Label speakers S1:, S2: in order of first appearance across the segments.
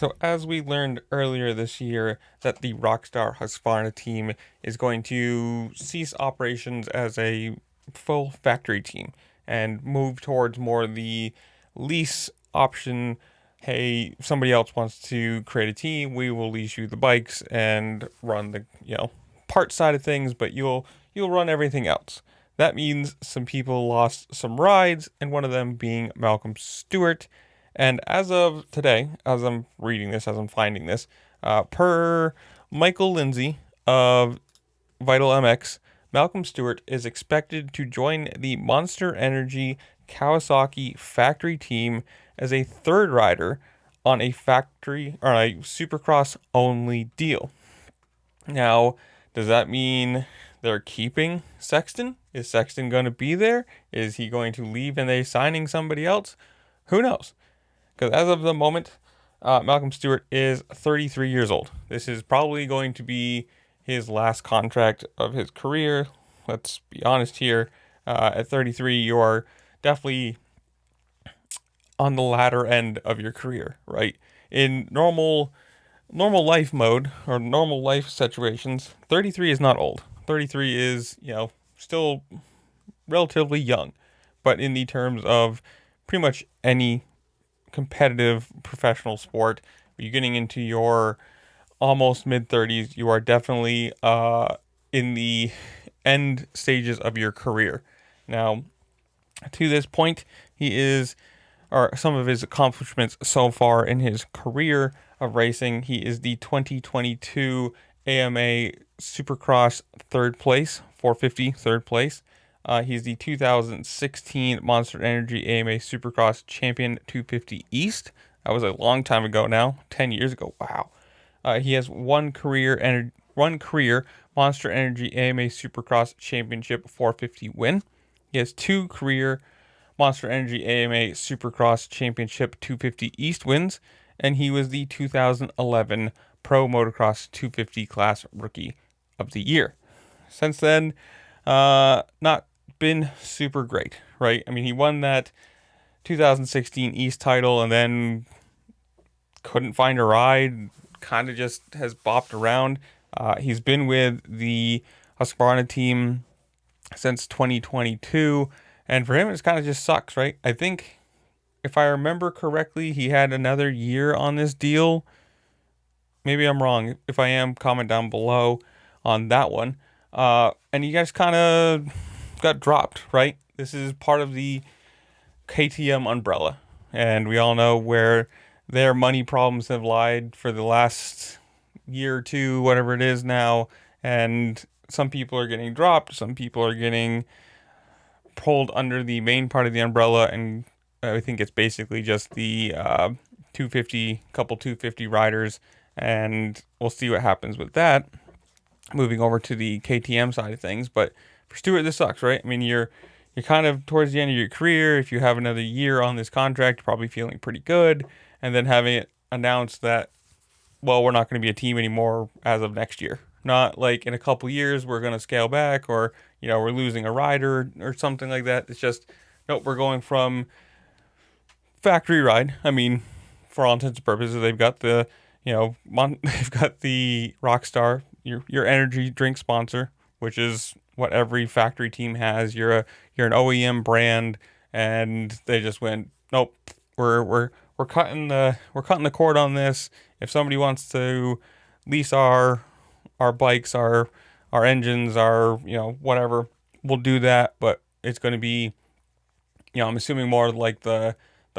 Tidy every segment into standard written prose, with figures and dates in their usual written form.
S1: So as we learned earlier this year that the Rockstar Husqvarna team is going to cease operations as a full factory team and move towards more the lease option. Hey, somebody else wants to create a team, we will lease you the bikes and run the, part side of things, but you'll run everything else. That means some people lost some rides, and one of them being Malcolm Stewart. And as of today, as I'm reading this, as I'm finding this, per Michael Lindsay of Vital MX, Malcolm Stewart is expected to join the Monster Energy Kawasaki factory team as a third rider on a factory or a Supercross only deal. Now, does that mean they're keeping Sexton? Is Sexton going to be there? Is he going to leave and they signing somebody else? Who knows? Because as of the moment, Malcolm Stewart is 33 years old. This is probably going to be his last contract of his career. Let's be honest here. At 33, you are definitely on the latter end of your career, right? In normal life mode or normal life situations, 33 is not old. 33 is, still relatively young. But in the terms of pretty much any competitive professional sport, you're getting into your almost mid 30s, you are definitely in the end stages of your career. Now, to this point, or some of his accomplishments so far in his career of racing, he is the 2022 AMA Supercross third place, 450 third place. He's the 2016 Monster Energy AMA Supercross Champion 250 East. That was a long time ago now, 10 years ago. Wow. He has one career Monster Energy AMA Supercross Championship 450 win. He has two career Monster Energy AMA Supercross Championship 250 East wins, and he was the 2011 Pro Motocross 250 class Rookie of the Year. Since then, not been super great, right? I mean, he won that 2016 East title and then couldn't find a ride, kind of just has bopped around. He's been with the Husqvarna team since 2022, and for him, it kind of just sucks, right? I think, if I remember correctly, he had another year on this deal. Maybe I'm wrong. If I am, comment down below on that one. And you guys kind of got dropped, right? This is part of the KTM umbrella, and we all know where their money problems have lied for the last year or two, whatever it is now. And some people are getting dropped, some people are getting pulled under the main part of the umbrella, and I think it's basically just the 250 riders, and we'll see what happens with that. Moving over to the KTM side of things, but for Stewart, this sucks, right? I mean, you're kind of towards the end of your career. If you have another year on this contract, you're probably feeling pretty good, and then having it announced that, well, we're not going to be a team anymore as of next year. Not like in a couple years we're going to scale back, or we're losing a rider or something like that. It's just, nope, we're going from factory ride. I mean, for all intents and purposes, they've got the they've got the Rockstar, your energy drink sponsor, which is what every factory team has. You're an OEM brand, and they just went, nope, we're cutting the cord on this. If somebody wants to lease our bikes, our engines, our whatever, we'll do that, but it's going to be, I'm assuming more like the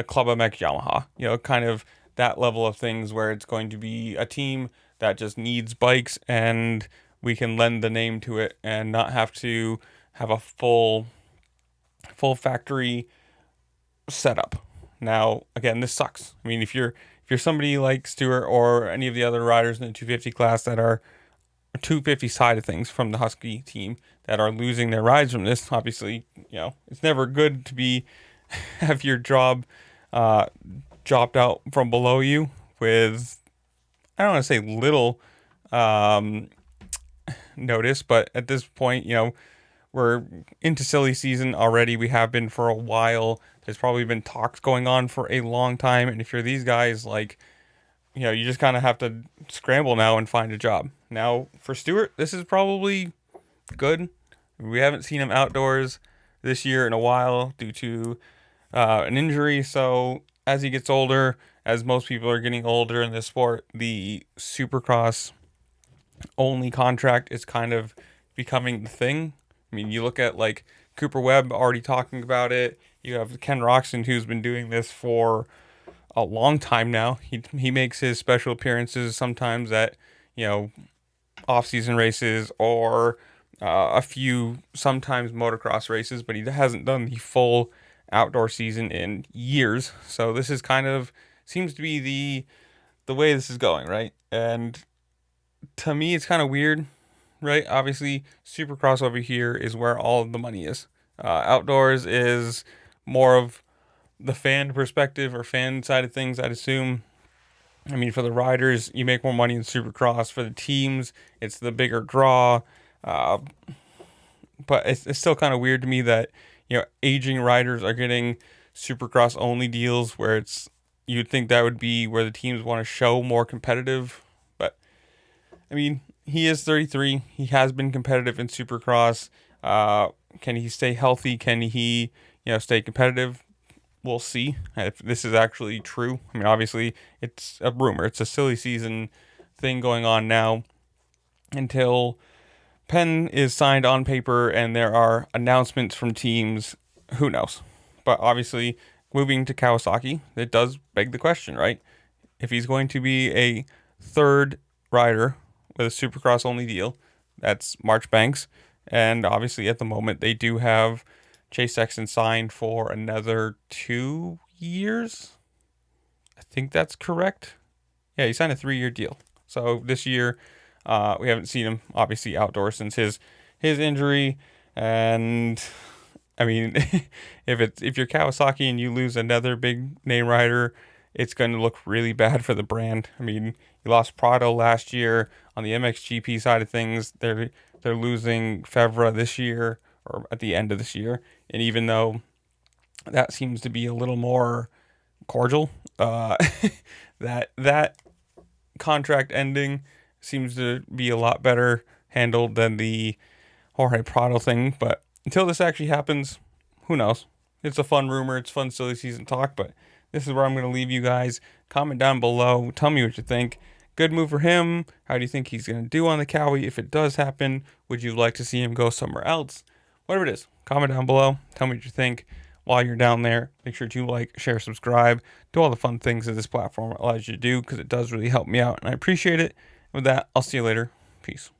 S1: Club MX Yamaha, kind of that level of things, where it's going to be a team that just needs bikes, and we can lend the name to it and not have to have a full factory setup. Now, again, this sucks. I mean, if you're somebody like Stewart or any of the other riders in the 250 class that are 250 side of things from the Husky team that are losing their rides from this, obviously, it's never good to have your job dropped out from below you with, I don't want to say little notice, but at this point, we're into silly season already. We have been for a while. There's probably been talks going on for a long time. And if you're these guys, like, you just kind of have to scramble now and find a job. Now, for Stewart, this is probably good. We haven't seen him outdoors this year in a while due to an injury. So as he gets older, as most people are getting older in this sport, the Supercross-only contract is kind of becoming the thing. I mean, you look at like Cooper Webb already talking about it. You have Ken Roxon, who's been doing this for a long time now. He makes his special appearances sometimes at off-season races or a few sometimes motocross races, but he hasn't done the full outdoor season in years. So this is kind of seems to be the way this is going, right? And to me, it's kind of weird, right? Obviously, Supercross over here is where all of the money is. Outdoors is more of the fan perspective or fan side of things, I'd assume. I mean, for the riders, you make more money in Supercross. For the teams, it's the bigger draw. Uh, but it's still kind of weird to me that, aging riders are getting Supercross only deals where you'd think that would be where the teams want to show more competitive. But, I mean, he is 33. He has been competitive in Supercross. Can he stay healthy? Can he, stay competitive? We'll see if this is actually true. I mean, obviously, it's a rumor. It's a silly season thing going on now until pen is signed on paper and there are announcements from teams. Who knows? But obviously, moving to Kawasaki, it does beg the question, right? If he's going to be a third rider with a Supercross only deal, that's Marchbanks. And obviously, at the moment, they do have Chase Sexton signed for another 2 years. I think that's correct. Yeah, he signed a 3-year deal. So this year, we haven't seen him obviously outdoors since his injury. And I mean, if you're Kawasaki and you lose another big name rider, it's going to look really bad for the brand. I mean, you lost Prado last year on the MXGP side of things. They're losing Fevra this year or at the end of this year. And even though that seems to be a little more cordial, that contract ending seems to be a lot better handled than the Jorge Prado thing. But until this actually happens, who knows? It's a fun rumor. It's fun, silly season talk. But this is where I'm going to leave you guys. Comment down below. Tell me what you think. Good move for him. How do you think he's going to do on the Cowie? If it does happen, would you like to see him go somewhere else? Whatever it is, comment down below. Tell me what you think. While you're down there, make sure to like, share, subscribe, do all the fun things that this platform allows you to do because it does really help me out and I appreciate it. With that, I'll see you later. Peace.